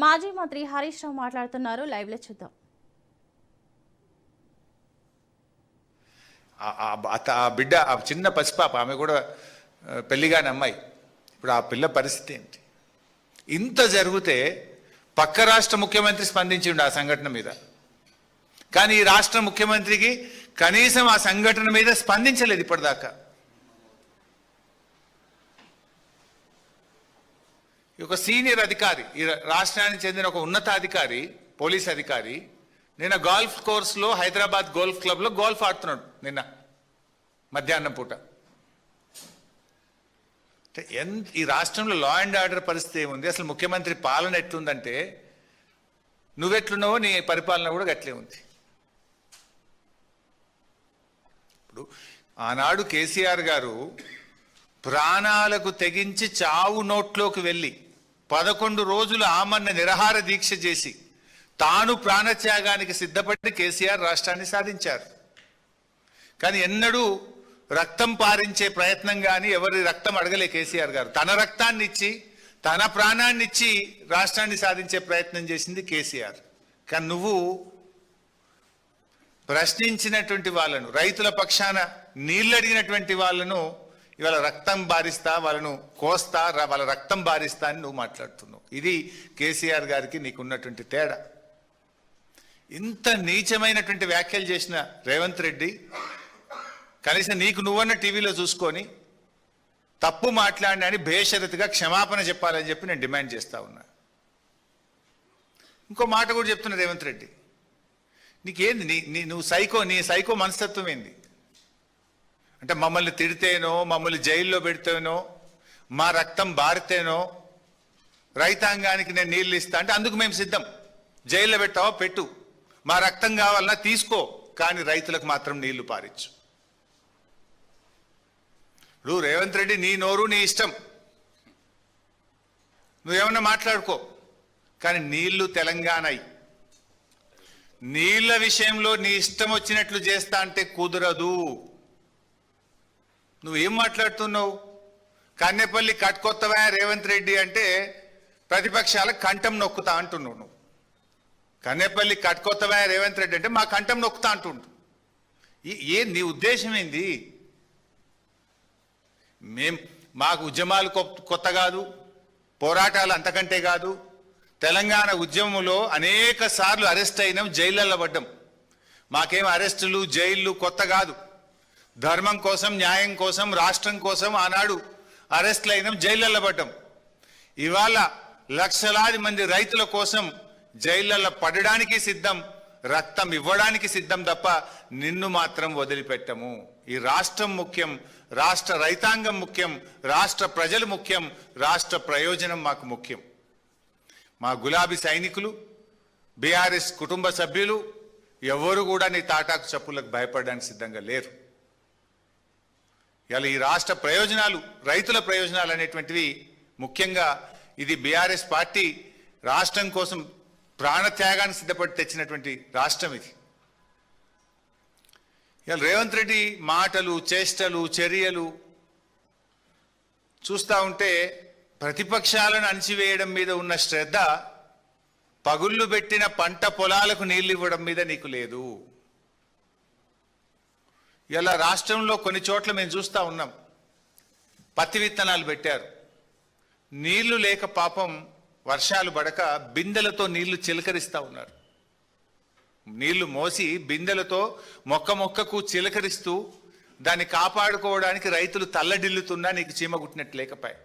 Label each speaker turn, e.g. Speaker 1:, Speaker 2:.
Speaker 1: మాజీ మంత్రి హరీష్ రావు మాట్లాడుతున్నారు. లైవ్ లో చూద్దాం.
Speaker 2: ఆ బిడ్డ ఆ చిన్న పసిపాప, ఆమె కూడా పెళ్లిగాని అమ్మాయి. ఇప్పుడు ఆ పిల్ల పరిస్థితి ఏంటి? ఇంత జరిగితే పక్క రాష్ట్ర ముఖ్యమంత్రి స్పందించిండు ఆ సంఘటన మీద, కానీ ఈ రాష్ట్ర ముఖ్యమంత్రికి కనీసం ఆ సంఘటన మీద స్పందించలేదు ఇప్పటిదాకా. ఒక సీనియర్ అధికారి, ఈ రాష్ట్రానికి చెందిన ఒక ఉన్నతాధికారి, పోలీస్ అధికారి నిన్న గోల్ఫ్ కోర్సులో హైదరాబాద్ గోల్ఫ్ క్లబ్లో గోల్ఫ్ ఆడుతున్నాడు నిన్న మధ్యాహ్నం పూట. ఈ రాష్ట్రంలో లా అండ్ ఆర్డర్ పరిస్థితి ఏముంది? అసలు ముఖ్యమంత్రి పాలన ఎట్లుందంటే నువ్వెట్లున్నావో నీ పరిపాలన కూడా గట్లే ఉంది. ఇప్పుడు ఆనాడు కేసీఆర్ గారు ప్రాణాలకు తెగించి చావు నోట్లోకి వెళ్ళి 11 రోజులు ఆమరణ నిరాహార దీక్ష చేసి తాను ప్రాణత్యాగానికి సిద్ధపడి కేసీఆర్ రాష్ట్రాన్ని సాధించారు. కానీ ఎన్నడూ రక్తం పారించే ప్రయత్నం కానీ ఎవరి రక్తం అడగలే కేసీఆర్ గారు. తన రక్తాన్ని ఇచ్చి తన ప్రాణాన్ని ఇచ్చి రాష్ట్రాన్ని సాధించే ప్రయత్నం చేసింది కేసీఆర్. కానీ నువ్వు ప్రశ్నించినటువంటి వాళ్ళను, రైతుల పక్షాన నీళ్ళడిగినటువంటి వాళ్ళను ఇవాళ రక్తం బారిస్తా, వాళ్ళను కోస్తా, వాళ్ళ రక్తం బారిస్తా అని నువ్వు మాట్లాడుతున్నావు. ఇది కేసీఆర్ గారికి నీకున్నటువంటి తేడా. ఇంత నీచమైనటువంటి వ్యాఖ్యలు చేసిన రేవంత్ రెడ్డి కనీసం నీకు నువ్వన్న టీవీలో చూసుకొని తప్పు మాట్లాడినా అని బేషరతుగా క్షమాపణ చెప్పాలని చెప్పి నేను డిమాండ్ చేస్తా ఉన్నా. ఇంకో మాట కూడా చెప్తున్నా రేవంత్ రెడ్డి, నీకేంది నీ సైకో మనస్తత్వం ఏంది? అంటే మమ్మల్ని తిడితేనో, మమ్మల్ని జైల్లో పెడితేనో, మా రక్తం బారితేనో రైతాంగానికి నేను నీళ్ళు ఇస్తా అంటే అందుకు మేము సిద్ధం. జైల్లో పెట్టావో పెట్టు, మా రక్తం కావాలన్నా తీసుకో, కానీ రైతులకు మాత్రం నీళ్లు పారించు. ఇప్పుడు రేవంత్ రెడ్డి నీ నోరు నీ ఇష్టం, నువ్వేమన్నా మాట్లాడుకో, కానీ నీళ్లు తెలంగాణ నీళ్ల విషయంలో నీ ఇష్టం వచ్చినట్లు చేస్తా అంటే కుదరదు. నువ్వేం మాట్లాడుతున్నావు? కన్నెపల్లి కట్టుకొత్తవా రేవంత్ రెడ్డి అంటే ప్రతిపక్షాల కంఠం నొక్కుతా అంటున్నావు. నువ్వు కన్నెపల్లి కట్టుకొత్తవా రేవంత్ రెడ్డి అంటే మా కంఠం నొక్కుతా అంటుండు. నీ ఉద్దేశం ఏంది? మాకు ఉద్యమాలు కొత్త కాదు, పోరాటాలు అంతకంటే కాదు. తెలంగాణ ఉద్యమంలో అనేక సార్లు అరెస్ట్ అయినాం, జైళ్ళల్లో పడ్డాం. మాకేం అరెస్టులు జైళ్ళు కొత్త కాదు. ధర్మం కోసం, న్యాయం కోసం, రాష్ట్రం కోసం ఆనాడు అరెస్టులు అయినాం, జైళ్ళల్లో పడ్డాం. ఇవాళ లక్షలాది మంది రైతుల కోసం జైళ్ళల్లో పడడానికి సిద్ధం, రక్తం ఇవ్వడానికి సిద్ధం తప్ప నిన్ను మాత్రం వదిలిపెట్టము. ఈ రాష్ట్రం ముఖ్యం, రాష్ట్ర రైతాంగం ముఖ్యం, రాష్ట్ర ప్రజలు ముఖ్యం, రాష్ట్ర ప్రయోజనం మాకు ముఖ్యం. మా గులాబీ సైనికులు, బీఆర్ఎస్ కుటుంబ సభ్యులు ఎవరు కూడా నీ తాటాకు చప్పులకు భయపడడానికి సిద్ధంగా లేరు. ఇలా ఈ రాష్ట్ర ప్రయోజనాలు, రైతుల ప్రయోజనాలు అనేటువంటివి ముఖ్యంగా ఇది బీఆర్ఎస్ పార్టీ రాష్ట్రం కోసం ప్రాణత్యాగాన్ని సిద్ధపడి తెచ్చినటువంటి రాష్ట్రం ఇది. ఇలా రేవంత్ రెడ్డి మాటలు, చేష్టలు, చర్యలు చూస్తూ ఉంటే ప్రతిపక్షాలను అణిచివేయడం మీద ఉన్న శ్రద్ధ పగుళ్ళు పెట్టిన పంట పొలాలకు నీళ్లు ఇవ్వడం మీద నీకు లేదు. ఇలా రాష్ట్రంలో కొన్ని చోట్ల మేము చూస్తూ ఉన్నాం, పత్తి విత్తనాలు పెట్టారు, నీళ్లు లేక పాపం వర్షాలు పడక బిందెలతో నీళ్లు చిలకరిస్తూ ఉన్నారు. నీళ్లు మోసి బిందెలతో మొక్కకు చిలకరిస్తూ దాన్ని కాపాడుకోవడానికి రైతులు తల్లడిల్లుతున్నా నీకు చీమ గుట్టినట్టు లేకపోయాయి.